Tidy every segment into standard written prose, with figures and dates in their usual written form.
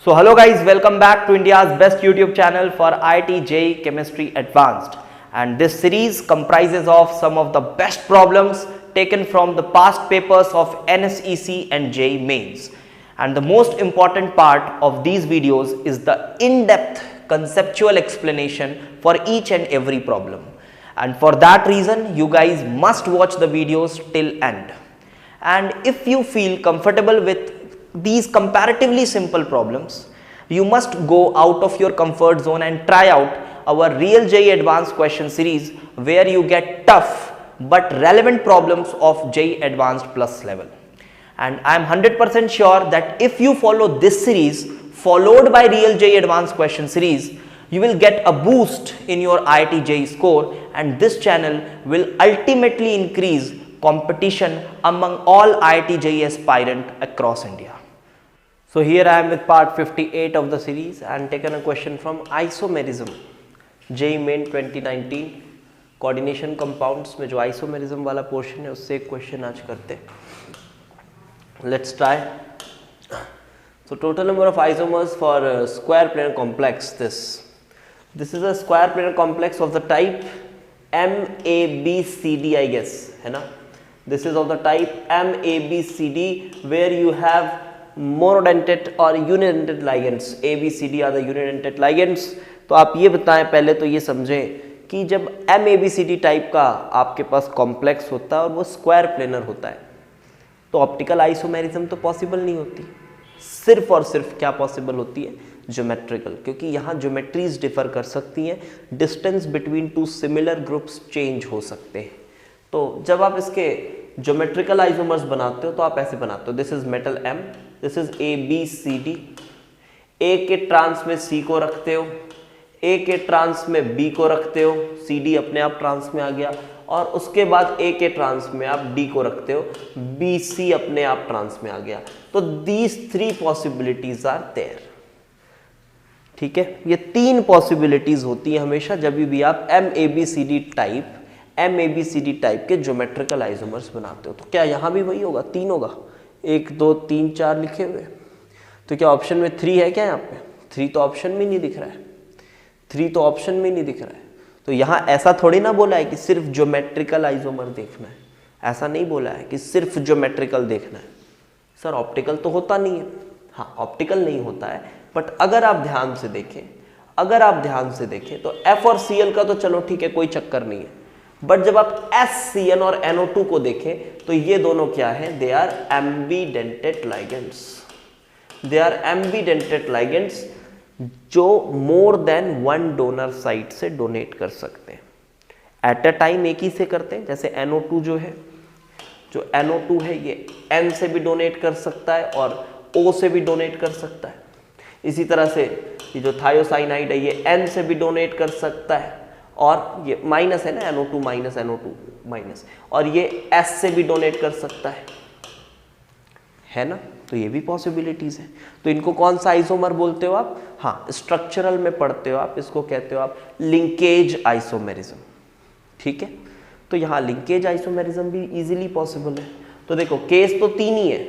So hello guys, welcome back to India's best YouTube channel for IIT JEE Chemistry Advanced, and this series comprises of some of the best problems taken from the past papers of NSEC and JEE Mains. And the most important part of these videos is the in-depth conceptual explanation for each and every problem. And for that reason, you guys must watch the videos till end. And if you feel comfortable with these comparatively simple problems, you must go out of your comfort zone and try out our Real JEE Advanced question series, where you get tough but relevant problems of JEE Advanced Plus level. And I am 100% sure that if you follow this series followed by Real JEE Advanced question series, you will get a boost in your IIT JEE score, and this channel will ultimately increase competition among all IIT JEE aspirant across India. So here I am with part 58 of the series and taken a question from isomerism, JEE Main 2019 coordination compounds में जो isomerism वाला portion है उससे एक question आज करते हैं. Let's try. So total number of isomers for a square planar complex. This is a square planar complex of the type MABCD, I guess, है ना. This is of the type MABCD where you have monodentate or unidentate ligands. ABCD are the unidentate ligands. तो आप ये बताएं, पहले तो ये समझें कि जब MABCD टाइप का आपके पास कॉम्प्लेक्स होता है और वो स्क्वायर प्लेनर होता है तो ऑप्टिकल आइसोमेरिज्म तो पॉसिबल नहीं होती. सिर्फ और सिर्फ क्या पॉसिबल होती है? ज्योमेट्रिकल, क्योंकि यहाँ ज्योमेट्रीज डिफर कर सकती हैं, distance between two similar groups change हो सकते हैं. तो जब आप इसके ज्योमेट्रिकल आइसोमर्स बनाते हो तो आप ऐसे बनाते हो. This is metal M, this is ABCD. A के ट्रांस में C को रखते हो, A के ट्रांस में B को रखते हो, CD अपने आप ट्रांस में आ गया, और उसके बाद A के ट्रांस में आप D को रखते हो, BC अपने आप ट्रांस में आ गया. तो these three possibilities are there. ठीक है, ये तीन पॉसिबिलिटीज होती है हमेशा जब भी आप MABCD टाइप के ज्योमेट्रिकल आइसोमर्स बनाते हो. तो क्या यहाँ भी वही होगा? तीन होगा. 1 2 3 4 लिखे हुए. तो क्या ऑप्शन में 3 है क्या? यहाँ पे 3 तो ऑप्शन में नहीं दिख रहा है. 3 तो ऑप्शन में नहीं दिख रहा है. तो यहाँ ऐसा थोड़ी ना बोला है कि सिर्फ ज्योमेट्रिकल आइसोमर देखना है. ऐसा नहीं बोला है कि सिर्फ ज्योमेट्रिकल देखना है. सर ऑप्टिकल तो होता नहीं है. हाँ, ऑप्टिकल नहीं होता है, बट अगर आप ध्यान से देखें तो F और Cl का तो चलो ठीक है, कोई चक्कर नहीं है. बट जब आप SCN और NO2 को देखें तो ये दोनों क्या है? दे आर एम्बीडेंटेट लाइगेंड्स जो more than one donor site से डोनेट कर सकते हैं. एट अ टाइम एक ही से करते हैं. जैसे NO2 जो NO2 है ये N से भी डोनेट कर सकता है और O से भी डोनेट कर सकता है. इसी तरह से ये जो थायोसाइनाइड है ये N से भी डोनेट कर सकता है, और ये माइनस है ना, NO2 माइनस, और ये S से भी डोनेट कर सकता है ना. तो ये भी पॉसिबिलिटीज है. तो इनको कौन सा आइसोमर बोलते हो आप? हाँ, स्ट्रक्चरल में पढ़ते हो आप, इसको कहते हो आप लिंकेज आइसोमेरिज्म. ठीक है, तो यहाँ लिंकेज आइसोमेरिज्म भी इजीली पॉसिबल है. तो देखो केस तो 3 ही है.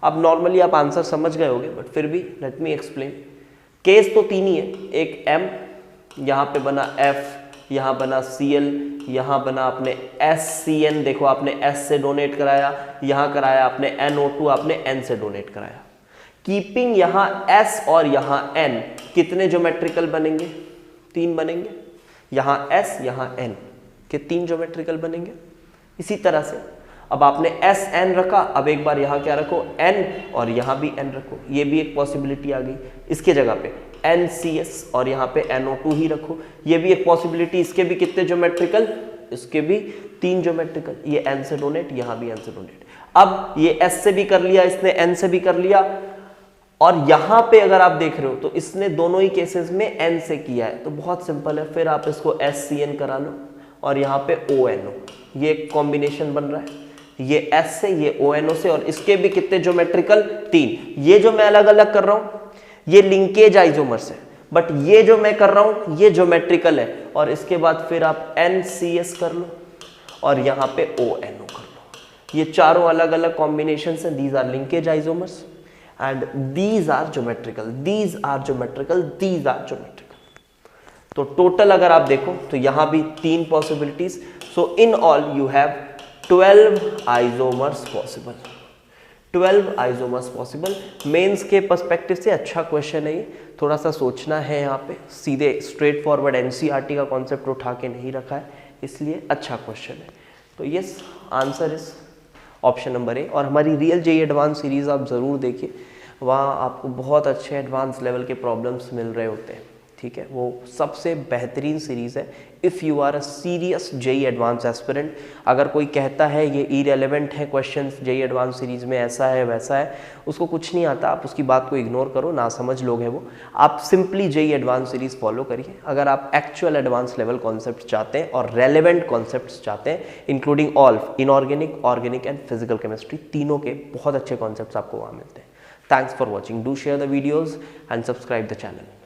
अब नॉर्मली आप आंसर समझ गए होगे, बट फिर भी लेट मी एक्सप्लेन. केस तो 3 ही है. एक M, यहाँ पे बना F, यहाँ बना Cl, यहाँ बना आपने SCN. देखो आपने S से डोनेट कराया, यहाँ कराया आपने NO2, आपने N से डोनेट कराया. कीपिंग यहाँ S और यहाँ N, कितने ज्योमेट्रिकल बनेंगे? 3 बनेंगे. यहाँ S यहाँ N के 3 ज्योमेट्रिकल बनेंगे. इसी तरह से अब आपने SN रखा, अब एक बार यहाँ क्या रखो? N, और यहाँ भी N रखो. ये भी एक पॉसिबिलिटी आ गई. इसके जगह पे NCS और यहाँ पे NO2 ही रखो. ये भी एक पॉसिबिलिटी. इसके भी कितने ज्योमेट्रिकल? इसके भी 3 ज्योमेट्रिकल. ये N से डोनेट, यहाँ भी N से डोनेट. अब ये S से भी कर लिया इसने, N से भी कर लिया, और यहाँ पे अगर आप देख रहे हो तो इसने दोनों ही केसेस में N से किया है. तो बहुत सिंपल है, फिर आप इसको SCN करा लो और यहाँ पे ONO. ये एक कॉम्बिनेशन बन रहा है, ये S से, ये ONO से, और इसके भी कितने ज्योमेट्रिकल? 3. ये जो मैं अलग अलग कर रहा हूँ ये लिंकेज आइसोमर्स है, बट ये जो मैं कर रहा हूँ ये ज्योमेट्रिकल है. और इसके बाद फिर आप NCS कर लो और यहाँ पे ONO कर लो. ये चारों अलग अलग कॉम्बिनेशन हैं. These are linkage isomers. And these are geometrical, these are geometrical, these are geometrical. तो टोटल अगर आप देखो तो यहां भी 3 possibilities. So in all you have 12 isomers possible, 12 isomers possible. Mains के पर्सपेक्टिव से अच्छा क्वेश्चन है ये, थोड़ा सा सोचना है यहाँ पे, सीधे स्ट्रेट फॉरवर्ड एनसीईआरटी का कॉन्सेप्ट उठा के नहीं रखा है, इसलिए अच्छा क्वेश्चन है। तो yes, answer is option number A. और हमारी रियल जेईई एडवांस सीरीज आप ज़रूर देखिए, वहाँ आपको बहुत अच्छे एडवांस लेवल के प्रॉब्लम्स मिल रहे होते हैं, ठीक है। वो सबसे बेहतरीन सीरीज़ है if you are a serious JEE advance aspirant. अगर कोई कहता है ये इरेलेवेंट है क्वेश्चंस जेईई एडवांस सीरीज़ में, ऐसा है वैसा है, उसको कुछ नहीं आता, आप उसकी बात को इग्नोर करो, ना समझ लोग हैं वो। आप simply JEE advance series follow करिए। अगर आप एक्चुअल एडवांस लेवल कॉन्सेप्ट चाहते हैं और रेलेवेंट कॉन्सेप्ट चाहते हैं, including all inorganic, organic and physical chemistry, तीनों के बहुत अच्छे कॉन्सेप्ट्स आपको वहाँ मिलते हैं। Thanks for watching, do share the videos and subscribe the channel.